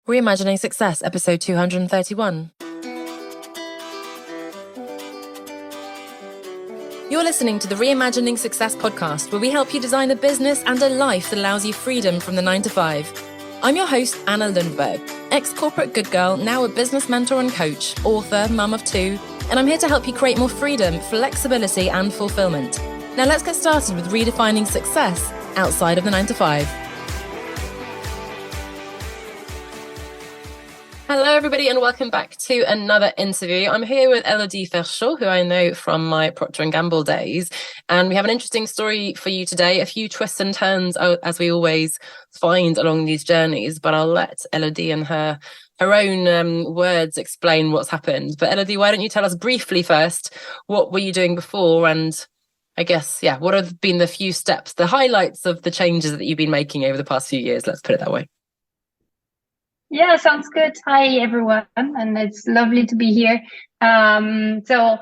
Reimagining Success, episode 231. You're listening to the Reimagining Success podcast, where we help you design a business and a life that allows you freedom from the 9 to 5. I'm your host, Anna Lundberg, ex-corporate good girl, now a business mentor and coach, author, mum of 2, and I'm here to help you create more freedom, flexibility, and fulfillment. Now let's get started with redefining success outside of the 9 to 5. Hello, everybody, and welcome back to another interview. I'm here with Elodie Ferchaud, who I know from my Procter & Gamble days, and we have an interesting story for you today, a few twists and turns, as we always find along these journeys, but I'll let Elodie and her own words explain what's happened. But Elodie, why don't you tell us briefly first, what were you doing before, and I guess, what have been the few steps, the highlights of the changes that you've been making over the past few years? Let's put it that way. Yeah, sounds good. Hi, everyone, and it's lovely to be here. So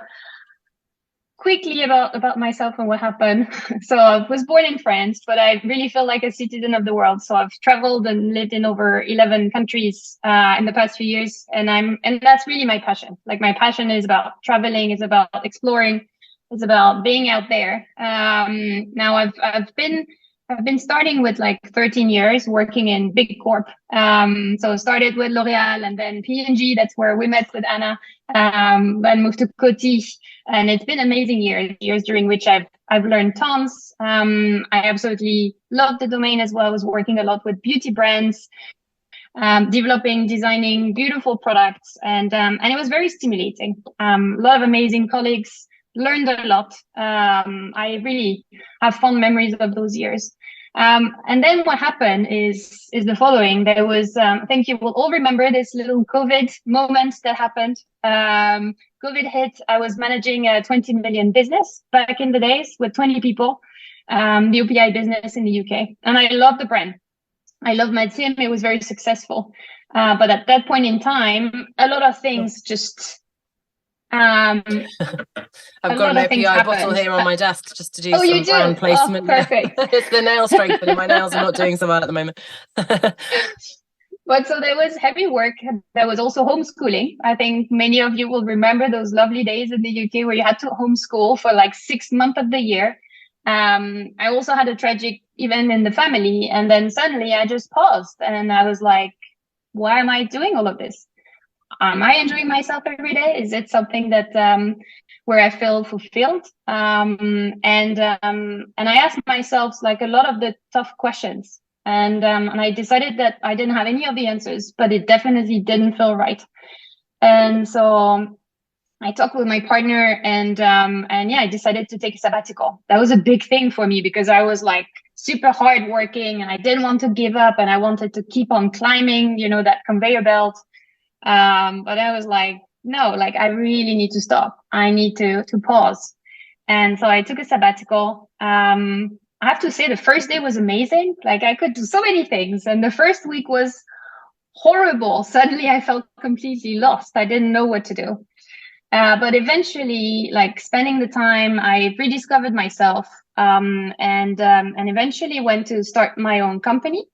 quickly about myself and what happened. So I was born in France, but I really feel like a citizen of the world. So I've traveled and lived in over 11 countries in the past few years, and that's really my passion. Like, my passion is about traveling, is about exploring, it's about being out there. Now I've been starting with like 13 years working in big corp. So I started with L'Oréal and then P&G. That's where we met with Anna. Then moved to Coty, and it's been amazing years during which I've learned tons. I absolutely love the domain as well. I was working a lot with beauty brands, developing, designing beautiful products, and it was very stimulating. A lot of amazing colleagues. Learned a lot. I really have fond memories of those years. And then what happened is the following. There was, I think you will all remember this little COVID moment that happened. COVID hit. I was managing a 20 million business back in the days with 20 people, the OPI business in the UK. And I love the brand. I love my team. It was very successful. But at that point in time, a lot of things just... I've got an API bottle here on my desk just to do some brand placement. Oh, perfect. It's the nail strengthening. My nails are not doing so well at the moment. But so there was heavy work. There was also homeschooling. I think many of you will remember those lovely days in the UK where you had to homeschool for like 6 months of the year. I also had a tragic event in the family, and then suddenly I just paused and I was like, why am I doing all of this? Am I enjoying myself every day? Is it something that where I feel fulfilled? And I asked myself like a lot of the tough questions, and I decided that I didn't have any of the answers, but it definitely didn't feel right. And so I talked with my partner, and I decided to take a sabbatical. That was a big thing for me because I was like super hard working, and I didn't want to give up, and I wanted to keep on climbing, that conveyor belt. But I was like, no, like I really need to stop. I need to pause. And so I took a sabbatical. I have to say the first day was amazing. Like, I could do so many things. And the first week was horrible. Suddenly I felt completely lost. I didn't know what to do. But eventually, like, spending the time, I rediscovered myself, and eventually went to start my own company,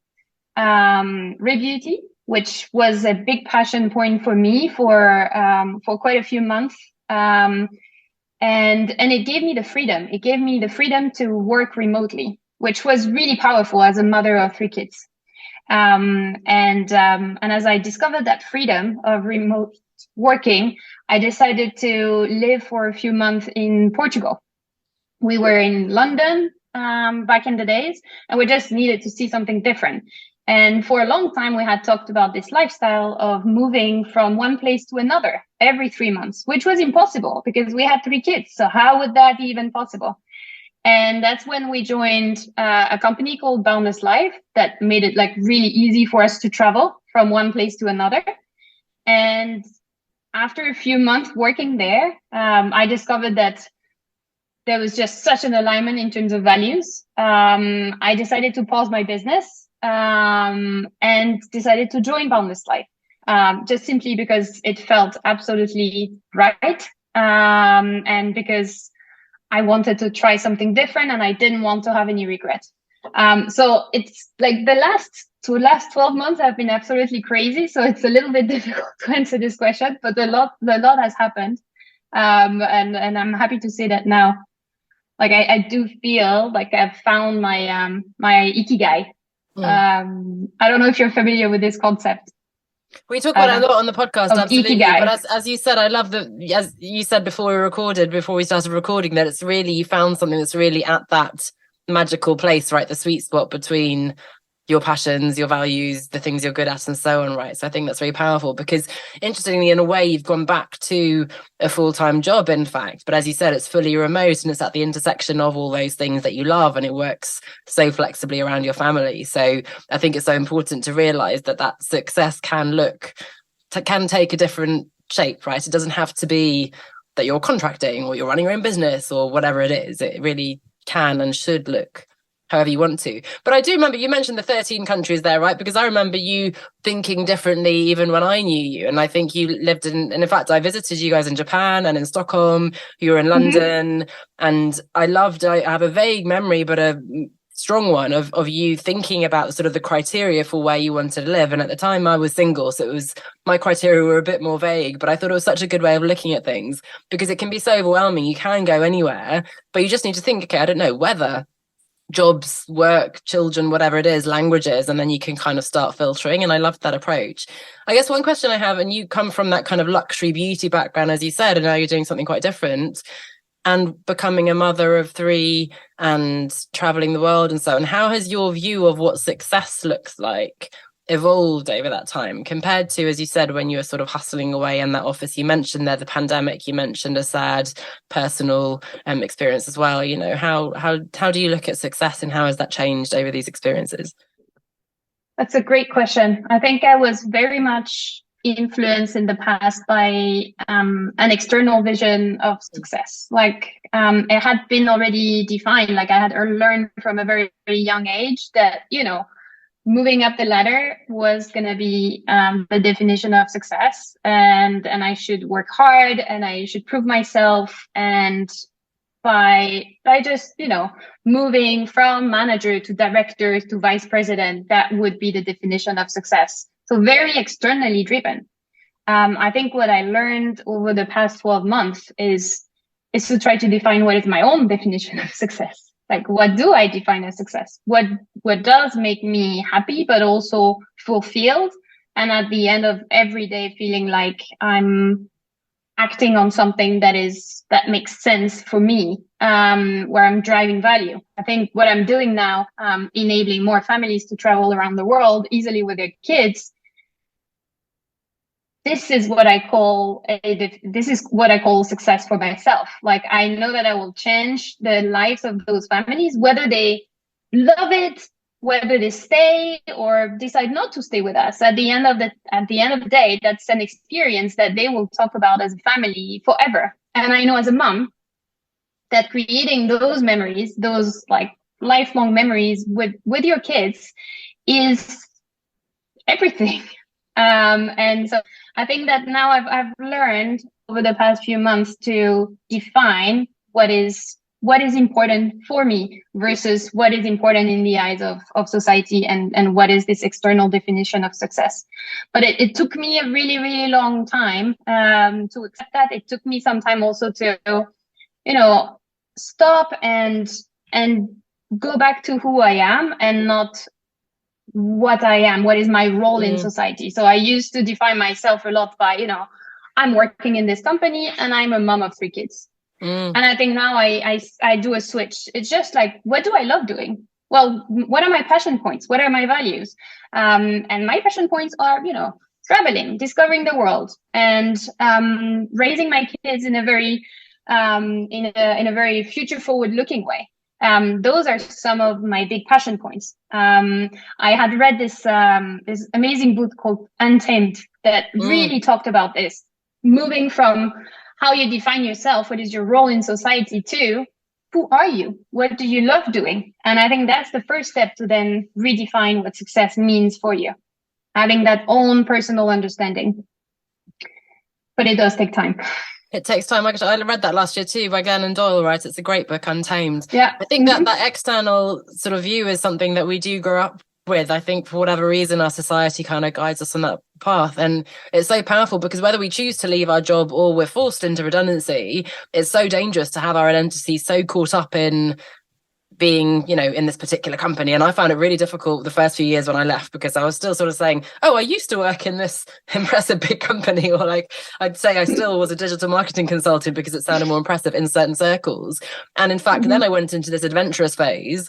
Rebeauty, which was a big passion point for me for quite a few months. And it gave me the freedom. It gave me the freedom to work remotely, which was really powerful as a mother of 3 kids. And as I discovered that freedom of remote working, I decided to live for a few months in Portugal. We were in London back in the days, and we just needed to see something different. And for a long time, we had talked about this lifestyle of moving from one place to another every 3 months, which was impossible because we had 3 kids. So how would that be even possible? And that's when we joined a company called Boundless Life that made it like really easy for us to travel from one place to another. And after a few months working there, I discovered that there was just such an alignment in terms of values. I decided to pause my business. And decided to join Boundless Life, just simply because it felt absolutely right, and because I wanted to try something different and I didn't want to have any regret. So it's like the last 12 months have been absolutely crazy. So it's a little bit difficult to answer this question, but a lot has happened. And I'm happy to say that now. Like I do feel like I've found my ikigai. I don't know if you're familiar with this concept. We talk about it a lot on the podcast, absolutely. Ikigai. But as you said, I love that, as you said before we started recording, that it's really, you found something that's really at that magical place, right? The sweet spot between your passions, your values, the things you're good at, and so on, right? So I think that's very powerful, because interestingly, in a way, you've gone back to a full-time job, in fact, but as you said, it's fully remote and it's at the intersection of all those things that you love, and it works so flexibly around your family. So I think it's so important to realize that success can take a different shape, right? It doesn't have to be that you're contracting or you're running your own business or whatever it is. It really can and should look however you want to. But I do remember you mentioned the 13 countries there, right? Because I remember you thinking differently even when I knew you. And I think you lived and in fact, I visited you guys in Japan and in Stockholm. You were in London. And I have a vague memory, but a strong one of you thinking about sort of the criteria for where you wanted to live. And at the time I was single, so my criteria were a bit more vague, but I thought it was such a good way of looking at things, because it can be so overwhelming. You can go anywhere, but you just need to think, okay, I don't know, weather, jobs, work, children, whatever it is, languages, and then you can kind of start filtering. And I loved that approach. I guess one question I have, and you come from that kind of luxury beauty background, as you said, and now you're doing something quite different and becoming a mother of 3 and traveling the world and so on. How has your view of what success looks like evolved over that time, compared to, as you said, when you were sort of hustling away in that office? You mentioned there the pandemic, you mentioned a sad personal experience as well. You know, how do you look at success, and how has that changed over these experiences? That's a great question. I think I was very much influenced in the past by an external vision of success. Like it had been already defined. Like I had learned from a very, very young age that, you know, moving up the ladder was going to be the definition of success, and I should work hard and I should prove myself. And by just, you know, moving from manager to director to vice president, that would be the definition of success. So very externally driven. I think what I learned over the past 12 months is to try to define what is my own definition of success. Like, what do I define as success? What does make me happy, but also fulfilled? And at the end of every day, feeling like I'm acting on something that makes sense for me, where I'm driving value. I think what I'm doing now, enabling more families to travel around the world easily with their kids. This is what I call success for myself. Like, I know that I will change the lives of those families, whether they love it, whether they stay or decide not to stay with us. At the end of the day, that's an experience that they will talk about as a family forever. And I know as a mom that creating those memories, those like lifelong memories with your kids, is everything. And so I think that now I've learned over the past few months to define what is important for me versus what is important in the eyes of society, and what is this external definition of success. But it took me a really, really long time to accept that. It took me some time also to, you know, stop and go back to who I am and not what I am, what is my role in society. So I used to define myself a lot by, you know, I'm working in this company and I'm a mom of 3 kids. And I think now I do a switch. It's just like, what do I love doing? Well, what are my passion points? What are my values? And my passion points are, you know, traveling, discovering the world, and raising my kids in a very future forward looking way. Those are some of my big passion points. I had read this amazing book called Untamed that really talked about this, moving from how you define yourself, what is your role in society, to who are you? What do you love doing? And I think that's the first step to then redefine what success means for you, having that own personal understanding. But it does take time. It takes time. Like I read that last year too by Glennon Doyle, right? It's a great book, Untamed. Yeah. I think that that external sort of view is something that we do grow up with. I think for whatever reason, our society kind of guides us on that path. And it's so powerful because whether we choose to leave our job or we're forced into redundancy, it's so dangerous to have our identity so caught up in being, you know, in this particular company. And I found it really difficult the first few years when I left, because I was still sort of saying, oh, I used to work in this impressive big company, or like I'd say I still was a digital marketing consultant because it sounded more impressive in certain circles. And in fact, then I went into this adventurous phase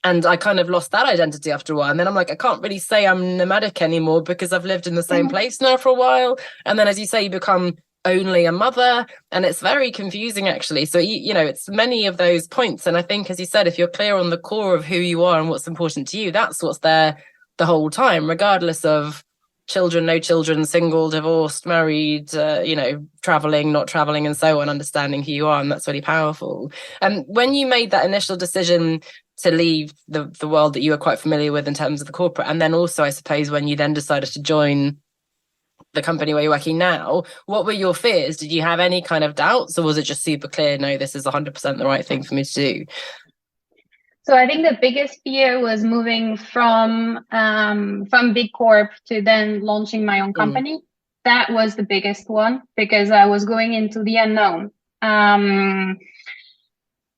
and I kind of lost that identity after a while. And then I'm like, I can't really say I'm nomadic anymore because I've lived in the same place now for a while. And then, as you say, you become only a mother, and it's very confusing actually. So you know, it's many of those points, and I think, as you said, if you're clear on the core of who you are and what's important to you, that's what's there the whole time, regardless of children, no children, single, divorced, married, you know, traveling, not traveling, and so on. Understanding who you are, and that's really powerful. And when you made that initial decision to leave the world that you were quite familiar with in terms of the corporate, and then also I suppose when you then decided to join the company where you're working now, what were your fears? Did you have any kind of doubts, or was it just super clear, no, this is 100% the right thing for me to do? So I think the biggest fear was moving from big corp to then launching my own company. That was the biggest one, because I was going into the unknown.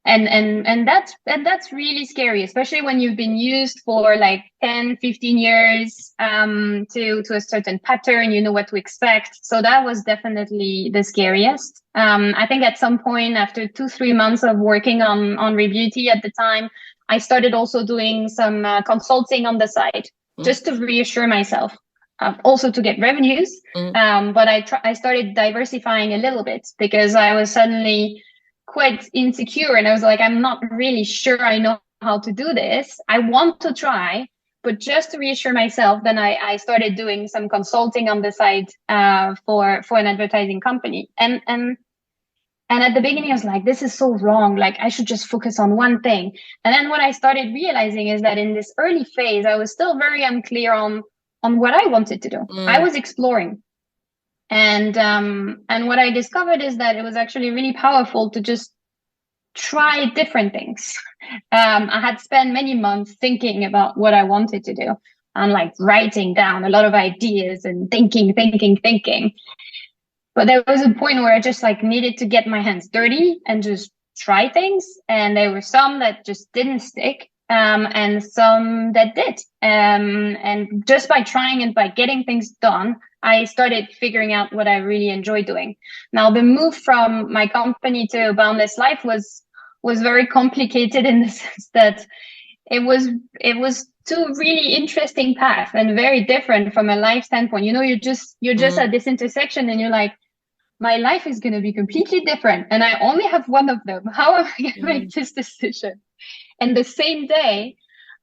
And that's really scary, especially when you've been used for like 10, 15 years to a certain pattern, you know what to expect. So that was definitely the scariest. I think at some point after 2-3 months of working on Rebeauty at the time, I started also doing some consulting on the side, just to reassure myself, also to get revenues. But I started diversifying a little bit, because I was suddenly quite insecure, and I was like, I'm not really sure I know how to do this. I want to try, but just to reassure myself, then I started doing some consulting on the side for an advertising company. And at the beginning I was like, this is so wrong, like I should just focus on one thing. And then what I started realizing is that in this early phase I was still very unclear on what I wanted to do. I was exploring. And what I discovered is that it was actually really powerful to just try different things. I had spent many months thinking about what I wanted to do, and like writing down a lot of ideas and thinking. But there was a point where I just like needed to get my hands dirty and just try things. And there were some that just didn't stick, and some that did. And just by trying and by getting things done, I started figuring out what I really enjoy doing. Now, the move from my company to Boundless Life was very complicated, in the sense that it was two really interesting paths and very different from a life standpoint. You know, you're just at this intersection, and you're like, my life is going to be completely different, and I only have one of them. How am I going to make this decision? And the same day,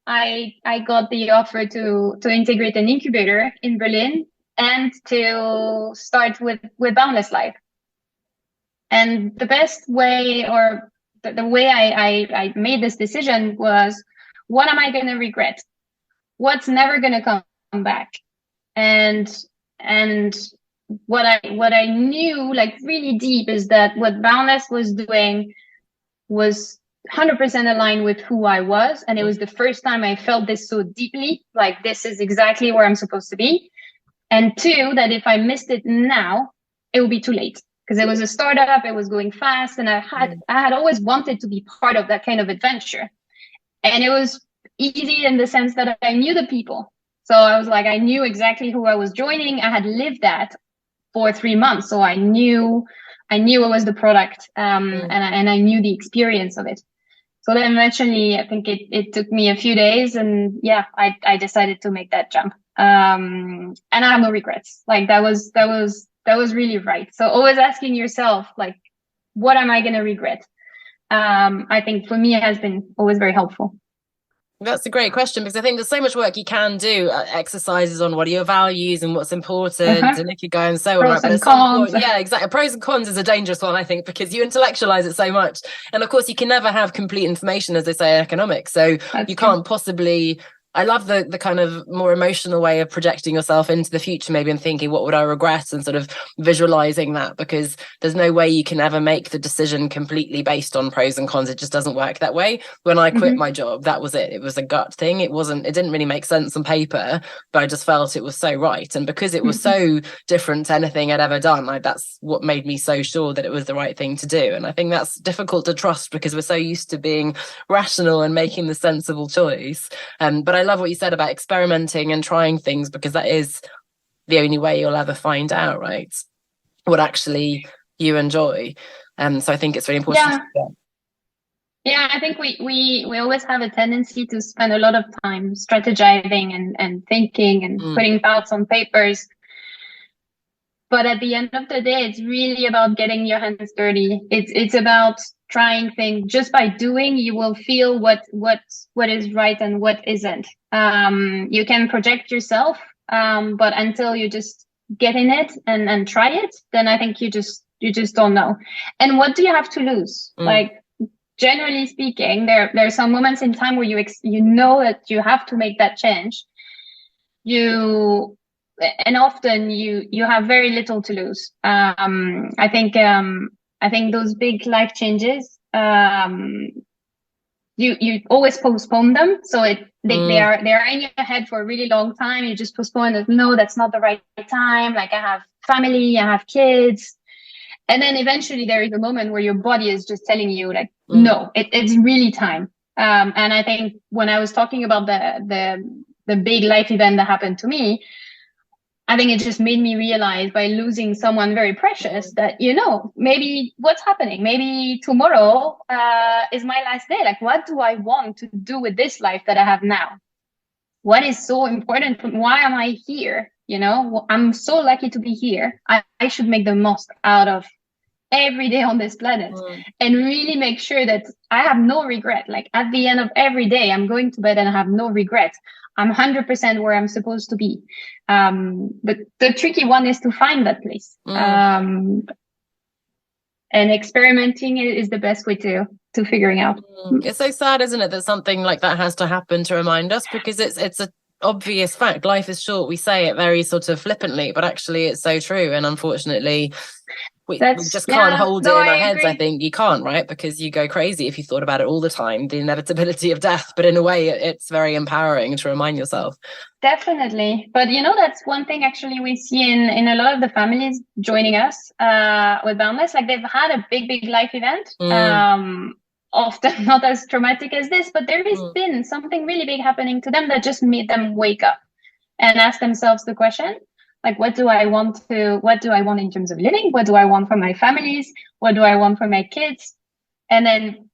I got the offer to integrate an incubator in Berlin and to start with Boundless Life. And the best way, or the way I made this decision was, what am I going to regret? What's never going to come back? And what I knew, like really deep, is that what Boundless was doing was 100% aligned with who I was. And it was the first time I felt this so deeply, like this is exactly where I'm supposed to be. And two, that if I missed it now, it would be too late, because it was a startup, it was going fast, and I had always wanted to be part of that kind of adventure. And it was easy in the sense that I knew the people. So I was like, I knew exactly who I was joining. I had lived that for 3 months, so I knew it was the product, and I knew the experience of it. So then eventually, I think it took me a few days, and yeah, I decided to make that jump. And I have no regrets. Like that was really right. So always asking yourself, like, what am I going to regret? I think for me, it has been always very helpful. That's a great question, because I think there's so much work you can do, exercises on what are your values and what's important, and ikigai and so on. Pros and cons. Yeah, exactly. Pros and cons is a dangerous one, I think, because you intellectualize it so much. And of course, you can never have complete information, as they say in economics. So you can't possibly I love the kind of more emotional way of projecting yourself into the future, maybe, and thinking, what would I regret, and sort of visualizing that, because there's no way you can ever make the decision completely based on pros and cons. It just doesn't work that way. When I quit my job, that was it. It was a gut thing. It didn't really make sense on paper, but I just felt it was so right. And because it was so different to anything I'd ever done, that's what made me so sure that it was the right thing to do. And I think that's difficult to trust because we're so used to being rational and making the sensible choice. But I love what you said about experimenting and trying things, because that is the only way you'll ever find out, right, what actually you enjoy. So I think it's really important. Yeah, I think we always have a tendency to spend a lot of time strategizing and thinking and putting thoughts on papers. But at the end of the day, it's really about getting your hands dirty. It's about trying things. Just by doing, you will feel what is right and what isn't. You can project yourself, but until you just get in it and try it, then I think you just don't know. And what do you have to lose? Like, generally speaking, there are some moments in time where you know that you have to make that change. And often you have very little to lose. I think those big life changes, you always postpone them. So they are in your head for a really long time. You just postpone it. No, that's not the right time. Like, I have family, I have kids. And then eventually there is a moment where your body is just telling you, like, no, it's really time. And I think when I was talking about the big life event that happened to me, I think it just made me realize, by losing someone very precious, that, maybe what's happening, maybe tomorrow is my last day. Like, what do I want to do with this life that I have now? What is so important? Why am I here? I'm so lucky to be here. I should make the most out of every day on this planet and really make sure that I have no regret. Like, at the end of every day, I'm going to bed and I have no regret. I'm 100% where I'm supposed to be. But the tricky one is to find that place. And experimenting is the best way to figuring out. It's so sad, isn't it, that something like that has to happen to remind us, because it's a obvious fact. Life is short. We say it very sort of flippantly, but actually it's so true. And unfortunately, we just can't hold it in our heads. I think you can't, right? Because you go crazy if you thought about it all the time, the inevitability of death. But in a way, it's very empowering to remind yourself. Definitely. But that's one thing actually we see in a lot of the families joining us with Boundless. Like, they've had a big life event. Often not as traumatic as this, but there has been something really big happening to them that just made them wake up and ask themselves the question, like, what do I want in terms of living? What do I want for my families? What do I want for my kids? And then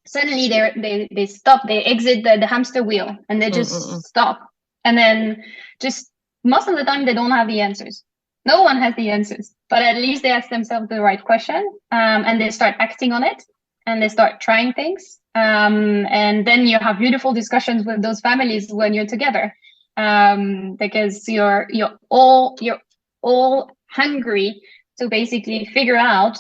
suddenly they stop, they exit the hamster wheel, and they just stop. And then just most of the time they don't have the answers. No one has the answers, but at least they ask themselves the right question, and they start acting on it, and they start trying things. And then you have beautiful discussions with those families when you're together. Because you're all hungry to basically figure out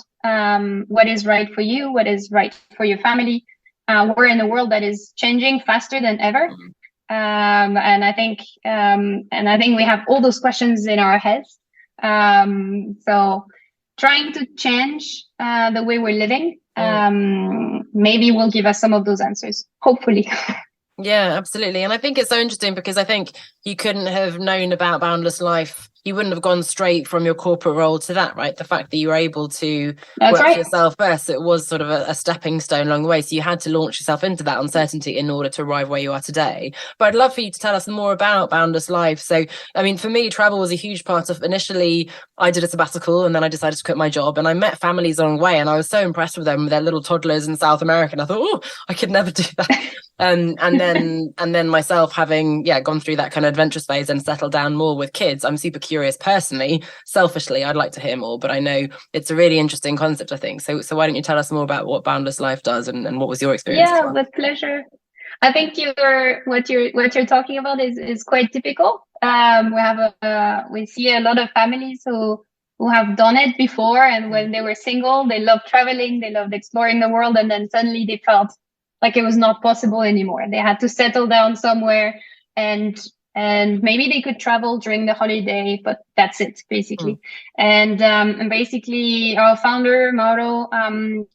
what is right for you, what is right for your family. We're in a world that is changing faster than ever, and I think we have all those questions in our heads. So trying to change the way we're living maybe will give us some of those answers, hopefully. Yeah, absolutely. And I think it's so interesting, because I think you couldn't have known about Boundless Life. You wouldn't have gone straight from your corporate role to that, right? The fact that you were able to work for yourself first, it was sort of a stepping stone along the way. So you had to launch yourself into that uncertainty in order to arrive where you are today. But I'd love for you to tell us more about Boundless Life. So, I mean, for me, travel was a huge part of, initially, I did a sabbatical and then I decided to quit my job, and I met families along the way, and I was so impressed with them, with their little toddlers in South America. And I thought, oh, I could never do that. And then myself, having gone through that kind of adventurous phase and settled down more with kids, I'm super curious personally. Selfishly, I'd like to hear more, but I know it's a really interesting concept, I think. So why don't you tell us more about what Boundless Life does, and what was your experience? Yeah, with pleasure. I think what you're talking about is quite typical. We see a lot of families who have done it before, and when they were single, they loved traveling, they loved exploring the world, and then suddenly they felt like it was not possible anymore. They had to settle down somewhere and maybe they could travel during the holiday, but that's it basically. And basically our founder Mauro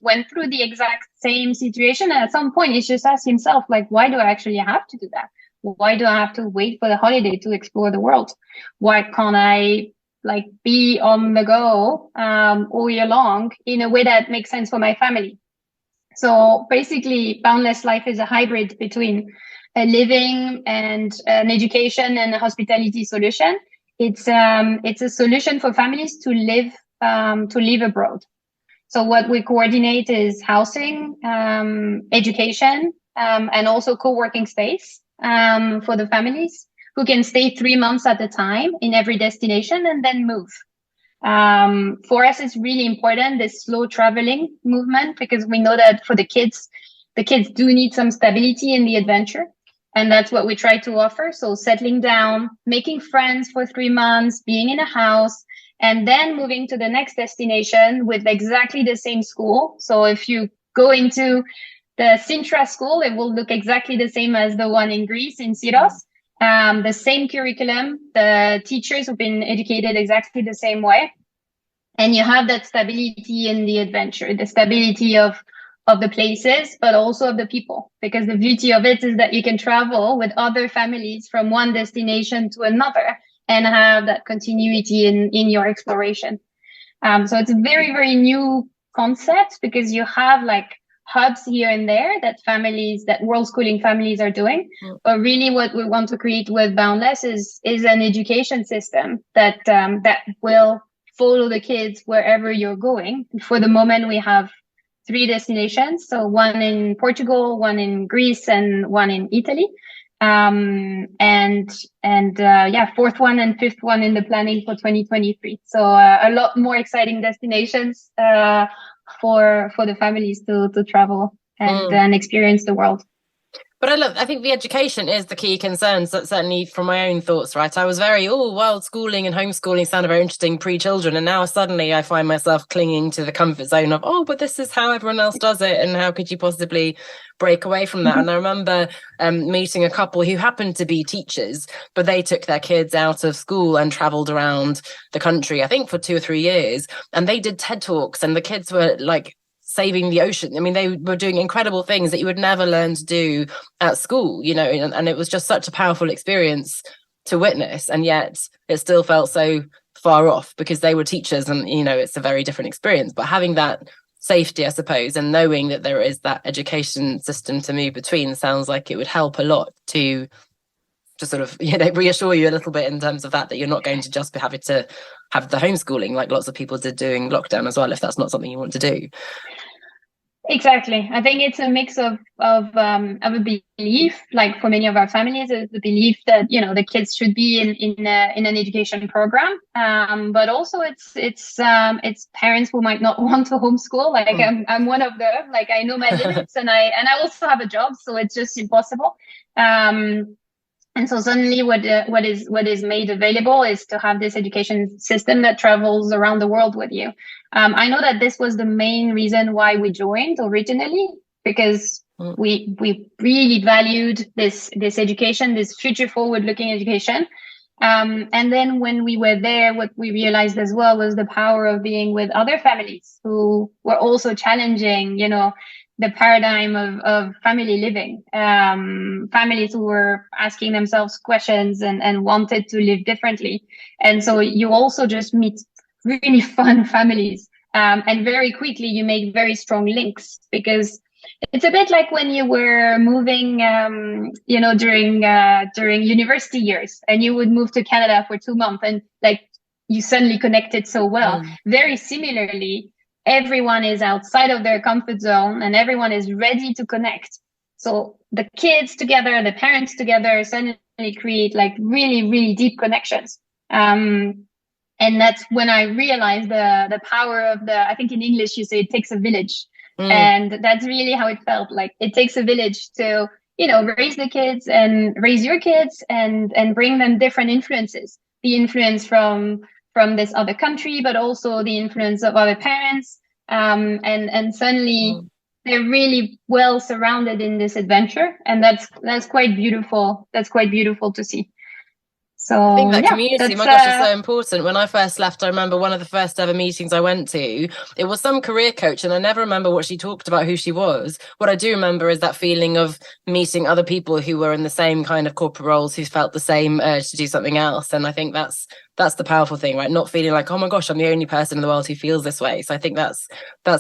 went through the exact same situation, and at some point he just asked himself, like, why do I actually have to do that? Why do I have to wait for the holiday to explore the world? Why can't I like be on the go all year long in a way that makes sense for my family? So basically, Boundless Life is a hybrid between a living and an education and a hospitality solution. It's a solution for families to live abroad. So what we coordinate is housing, education, and also co-working space for the families who can stay 3 months at a time in every destination and then move. For us, it's really important, this slow traveling movement, because we know that for the kids do need some stability in the adventure. And that's what we try to offer. So settling down, making friends for 3 months, being in a house, and then moving to the next destination with exactly the same school. So if you go into the Sintra school, it will look exactly the same as the one in Greece, in Syros. The same curriculum, the teachers have been educated exactly the same way. And you have that stability in the adventure, the stability of the places, but also of the people, because the beauty of it is that you can travel with other families from one destination to another and have that continuity in your exploration. So it's a very, very new concept, because you have like hubs here and there that world schooling families are doing. But really what we want to create with Boundless is an education system that will follow the kids wherever you're going. For the moment, we have 3 destinations. So one in Portugal, one in Greece, and one in Italy. Fourth one and fifth one in the planning for 2023. So a lot more exciting destinations for the families to travel and experience the world. But I think the education is the key concern. So certainly from my own thoughts, right? I was very, world schooling and homeschooling sounded very interesting pre-children. And now suddenly I find myself clinging to the comfort zone of, but this is how everyone else does it. And how could you possibly break away from that? And I remember meeting a couple who happened to be teachers, but they took their kids out of school and traveled around the country, I think for 2 or 3 years. And they did TED Talks, and the kids were like saving the ocean. I mean, they were doing incredible things that you would never learn to do at school, and it was just such a powerful experience to witness. And yet it still felt so far off because they were teachers, and, it's a very different experience. But having that safety, I suppose, and knowing that there is that education system to move between sounds like it would help a lot to sort of, reassure you a little bit in terms of that you're not going to just be having to have the homeschooling like lots of people did during lockdown as well, if that's not something you want to do. Exactly. I think it's a mix of a belief, like for many of our families, is the belief that, the kids should be in an education program. But also it's parents who might not want to homeschool. Like I'm one of them. Like I know my limits, and I also have a job, so it's just impossible. And so suddenly what is made available is to have this education system that travels around the world with you. I know that this was the main reason why we joined originally, because we really valued this education, this future forward looking education. And then when we were there, what we realized as well was the power of being with other families who were also challenging, the paradigm of family living, families who were asking themselves questions and wanted to live differently. And so you also just meet really fun families. And very quickly you make very strong links, because it's a bit like when you were moving, during university years, and you would move to Canada for 2 months and like you suddenly connected so well. Very similarly, everyone is outside of their comfort zone and everyone is ready to connect. So the kids together, the parents together suddenly create like really, really deep connections. And that's when I realized the power of I think in English you say it takes a village. And that's really how it felt. Like it takes a village to, raise the kids and raise your kids and bring them different influences. The influence from this other country, but also the influence of other parents. And suddenly they're really well surrounded in this adventure, and that's quite beautiful. That's quite beautiful to see. I think So that yeah, community, that's my gosh, is so important. When I first left, I remember one of the first ever meetings I went to, it was some career coach, and I never remember what she talked about, who she was. What I do remember is that feeling of meeting other people who were in the same kind of corporate roles, who felt the same urge to do something else. And I think that's the powerful thing, right? Not feeling like, oh my gosh, I'm the only person in the world who feels this way. So I think that's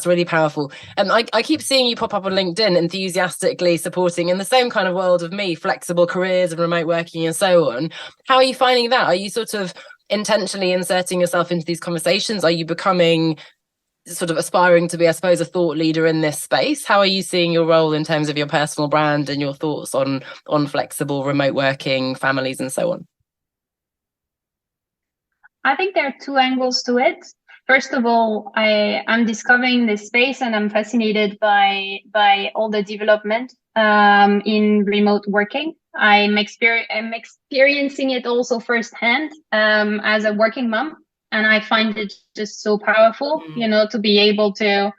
really powerful. And I keep seeing you pop up on LinkedIn, enthusiastically supporting in the same kind of world of me, flexible careers and remote working and so on. How are you finding that? Are you sort of intentionally inserting yourself into these conversations? Are you becoming sort of aspiring to be, I suppose, a thought leader in this space? How are you seeing your role in terms of your personal brand and your thoughts on flexible remote working, families and so on? I think there are two angles to it. First of all, I'm discovering this space, and I'm fascinated by all the development in remote working. I'm experiencing it also firsthand as a working mom, and I find it just so powerful, to be able to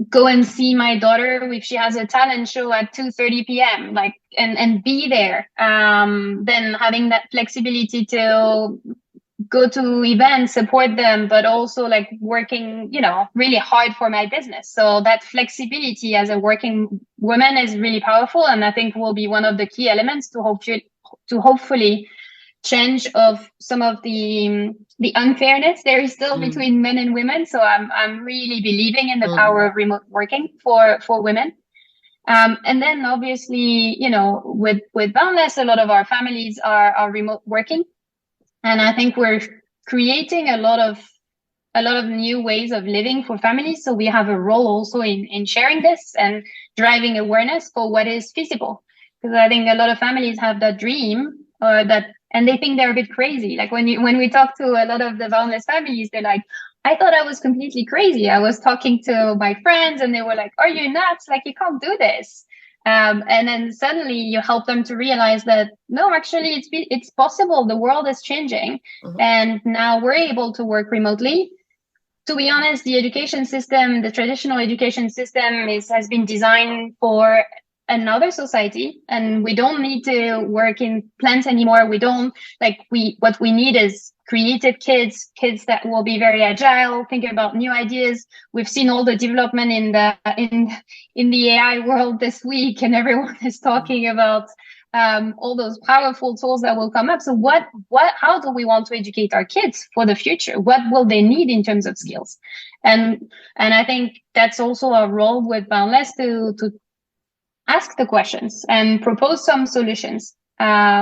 go and see my daughter if she has a talent show at 2:30 p.m. like and be there. Then having that flexibility to go to events, support them, but also like working, really hard for my business. So that flexibility as a working woman is really powerful, and I think will be one of the key elements to hopefully change of some of the unfairness there is still between men and women. So I'm really believing in the power of remote working for women. And then obviously, with Boundless, a lot of our families are remote working. And I think we're creating a lot of new ways of living for families. So we have a role also in sharing this and driving awareness for what is feasible. Because I think a lot of families have that dream and they think they're a bit crazy. Like when we talk to a lot of the Boundless families, they're like, I thought I was completely crazy. I was talking to my friends and they were like, are you nuts? Like, you can't do this. And then suddenly you help them to realize that no, actually it's possible. The world is changing, and now we're able to work remotely. To be honest, the education system, the traditional education system has been designed for another society, and we don't need to work in plants anymore. What we need is creative kids that will be very agile, think about new ideas. We've seen all the development in the AI world this week, and everyone is talking about all those powerful tools that will come up. So how do we want to educate our kids for the future? What will they need in terms of skills? And I think that's also our role with Boundless to ask the questions and propose some solutions,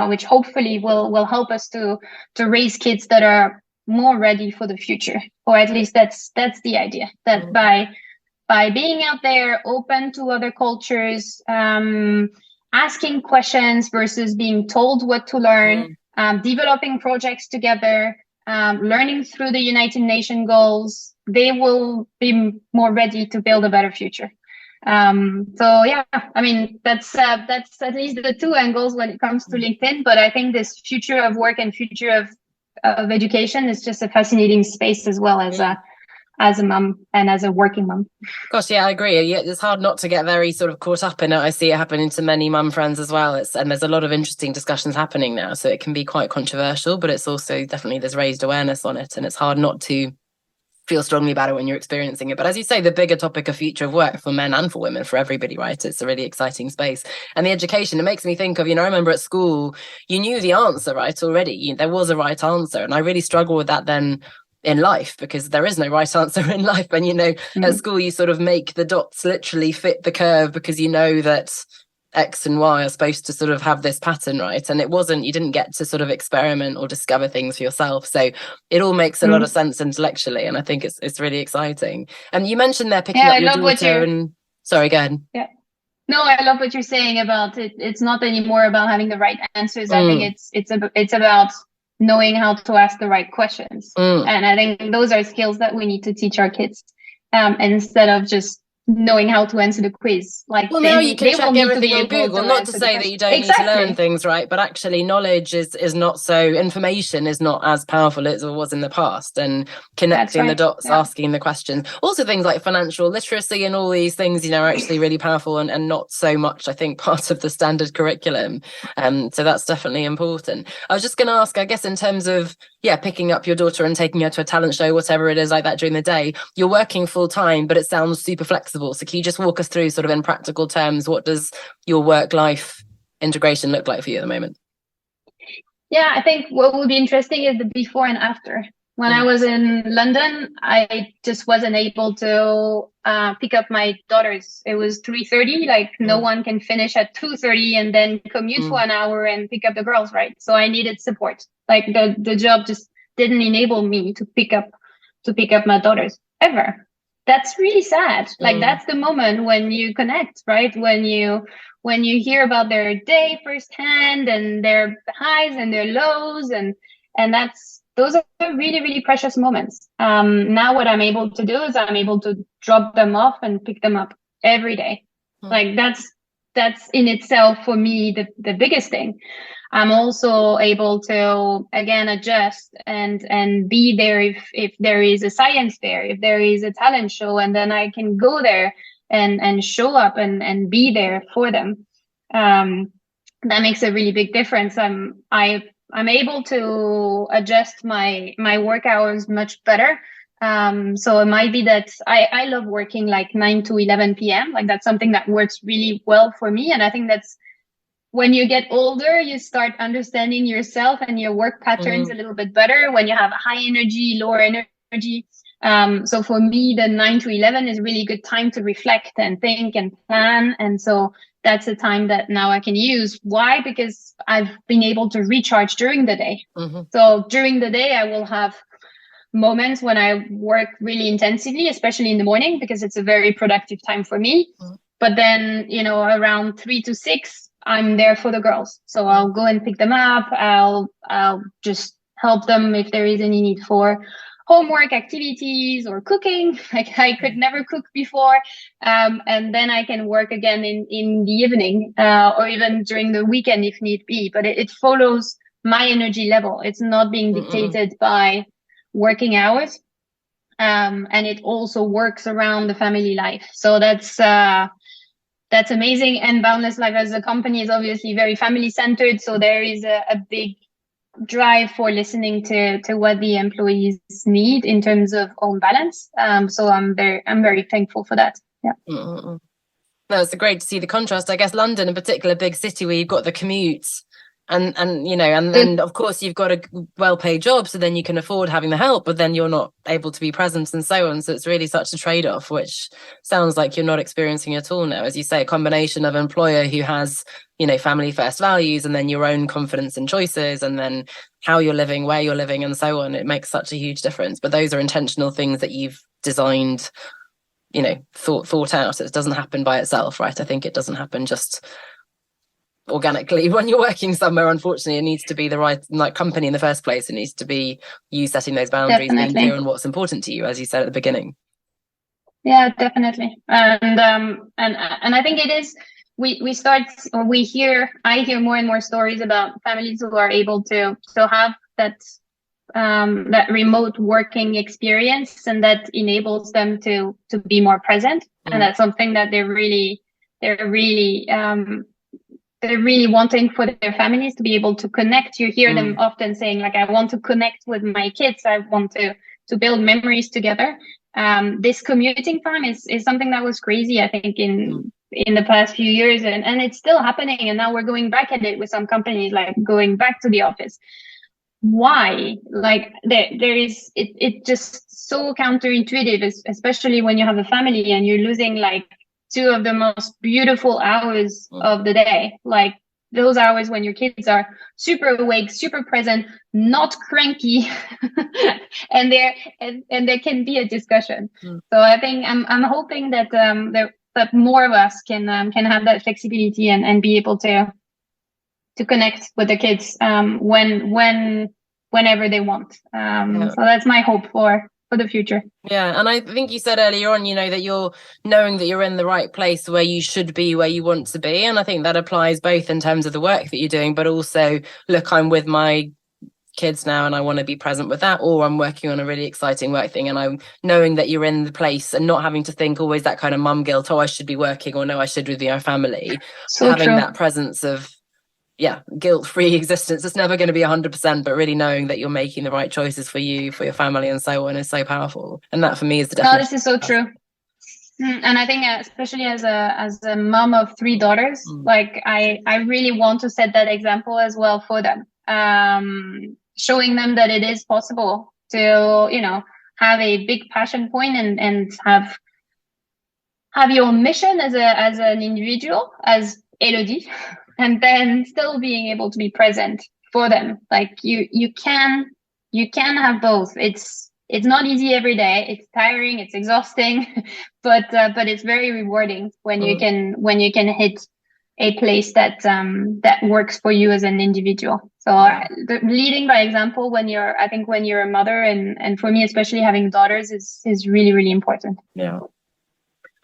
which hopefully will help us to raise kids that are more ready for the future. Or at least that's the idea, that by being out there, open to other cultures, asking questions versus being told what to learn, developing projects together, learning through the United Nations goals, they will be more ready to build a better future. So yeah, I mean, that's at least the two angles when it comes to LinkedIn. But I think this future of work and future of education is just a fascinating space, as well as a mom and as a working mom. Gosh, yeah, I agree. Yeah, it's hard not to get very sort of caught up in it. I see it happening to many mum friends as well. And there's a lot of interesting discussions happening now. So it can be quite controversial, but it's also definitely there's raised awareness on it, and it's hard not to feel strongly about it when you're experiencing it. But as you say, the bigger topic of future of work for men and for women, for everybody, right? It's a really exciting space. And the education, it makes me think of, I remember at school, you knew the answer, right, already. There was a right answer. And I really struggle with that then in life, because there is no right answer in life. And, at school, you sort of make the dots literally fit the curve, because you know that X and Y are supposed to sort of have this pattern, right? And you didn't get to sort of experiment or discover things for yourself. So it all makes a lot of sense intellectually. And I think it's really exciting. And you mentioned there picking up your daughter and sorry, go ahead. Yeah. No, I love what you're saying about it. It's not anymore about having the right answers. I think it's about knowing how to ask the right questions. And I think those are skills that we need to teach our kids, instead of just knowing how to answer the quiz. Like well, now you can they will check need to everything be on able Google. to Not to answer the say that question. you don't need to learn Exactly. things, right? But actually, knowledge is not so. Information is not as powerful as it was in the past. And That's connecting the right. dots, Yeah. asking the questions. Also, things like financial literacy and all these things, are actually really powerful and not so much, I think, part of the standard curriculum. So that's definitely important. I was just going to ask, I guess, in terms of picking up your daughter and taking her to a talent show, whatever it is like that during the day. You're working full time, but it sounds super flexible. So can you just walk us through, sort of in practical terms, what does your work-life integration look like for you at the moment? Yeah, I think what would be interesting is the before and after. When I was in London, I just wasn't able to pick up my daughters. It was 3:30, like no one can finish at 2:30 and then commute for an hour and pick up the girls, right? So I needed support. Like the job just didn't enable me to pick up my daughters ever. That's really sad. Like that's the moment when you connect, right? When you hear about their day firsthand and their highs and their lows, and those are really, really precious moments. Now what I'm able to do is I'm able to drop them off and pick them up every day. Like that's in itself for me the biggest thing. I'm also able to again adjust and be there if there is a science fair, if there is a talent show, and then I can go there and show up and be there for them. That makes a really big difference. I'm able to adjust my work hours much better. So it might be that I love working like 9 to 11 p.m. Like that's something that works really well for me. And I think that's when you get older, you start understanding yourself and your work patterns a little bit better when you have high energy, lower energy. So for me, the 9 to 11 is a really good time to reflect and think and plan. And so that's a time that now I can use. Why? Because I've been able to recharge during the day. So during the day, I will have moments when I work really intensively, especially in the morning, because it's a very productive time for me. But then, around 3 to 6, I'm there for the girls. So I'll go and pick them up. I'll just help them if there is any need for homework activities or cooking. Like I could never cook before. And then I can work again in the evening, or even during the weekend if need be. But it follows my energy level. It's not being dictated by working hours. And it also works around the family life. So that's amazing. And Boundless Life as a company is obviously very family centered. So there is a big drive for listening to what the employees need in terms of own balance. So I'm very thankful for that. Yeah. No, it's great to see the contrast. I guess London in particular, big city where you've got the commute and then of course you've got a well-paid job, so then you can afford having the help, but then you're not able to be present and so on. So it's really such a trade-off, which sounds like you're not experiencing at all now. As you say, a combination of employer who has, family first values, and then your own confidence and choices, and then how you're living, where you're living, and so on. It makes such a huge difference. But those are intentional things that you've designed, thought out. It doesn't happen by itself, right? I think it doesn't happen just organically when you're working somewhere. Unfortunately, it needs to be the right company in the first place. It needs to be you setting those boundaries, definitely. being clear on what's important to you, as you said at the beginning. Yeah, definitely. And I think it is. I hear more and more stories about families who are able to have that remote working experience, and that enables them to be more present. And that's something that they're really wanting for their families, to be able to connect. You hear them often saying, like, I want to connect with my kids. I want to build memories together. This commuting time is something that was crazy, I think, in the past few years, and it's still happening. And now we're going back at it with some companies, like going back to the office. Why? Like there is, it just so counterintuitive, especially when you have a family and you're losing like 2 of the most beautiful hours of the day. Like those hours when your kids are super awake, super present, not cranky, and there can be a discussion. So I think I'm hoping that that more of us can have that flexibility and be able to connect with the kids whenever they want. So that's my hope for the future. Yeah. And I think you said earlier on, that you're knowing that you're in the right place where you should be, where you want to be. And I think that applies both in terms of the work that you're doing, but also, look, I'm with my kids now and I want to be present with that, or I'm working on a really exciting work thing, and I'm knowing that you're in the place and not having to think always that kind of mum guilt, I should be working, or no, I should with our family. So having true. that presence of guilt-free existence. It's never going to be 100%, but really knowing that you're making the right choices for you, for your family, and so on is so powerful. And that for me is the definition. No, this is so true. And I think especially as a mom of 3 daughters, like I really want to set that example as well for them. Showing them that it is possible to, have a big passion point and have your mission as an individual, as Elodie, and then still being able to be present for them. Like you can have both. It's not easy every day. It's tiring. It's exhausting, but it's very rewarding when you can hit a place that works for you as an individual. So leading by example when you're a mother, and for me especially having daughters is really, really important. Yeah.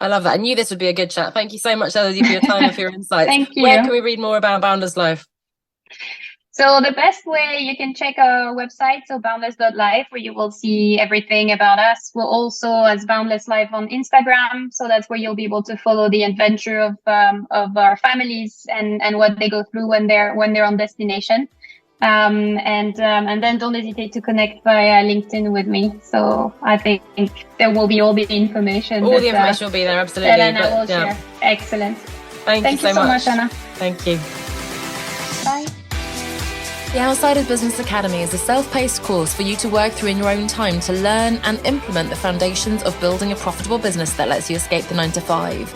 I love that. I knew this would be a good chat. Thank you so much, Elodie, for your time and for your insights. Thank you. Where can we read more about Boundless Life? So the best way, you can check our website, so boundless.life, where you will see everything about us. We're also as Boundless Life on Instagram, so that's where you'll be able to follow the adventure of our families and what they go through when they're on destination. And then don't hesitate to connect via LinkedIn with me. So I think there will be all the information. All the information will be there, absolutely. That Anna will share. Excellent. Thank you so much, Anna. Thank you. Bye. The Outsiders Business Academy is a self-paced course for you to work through in your own time to learn and implement the foundations of building a profitable business that lets you escape the 9-to-5.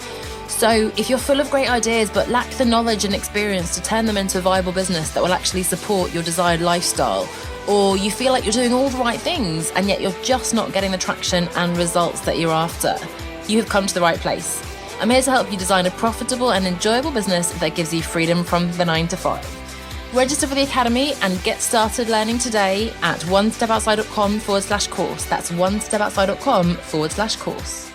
So if you're full of great ideas but lack the knowledge and experience to turn them into a viable business that will actually support your desired lifestyle, or you feel like you're doing all the right things and yet you're just not getting the traction and results that you're after, you have come to the right place. I'm here to help you design a profitable and enjoyable business that gives you freedom from the 9-to-5. Register for the Academy and get started learning today at onestepoutside.com/course. That's onestepoutside.com/course.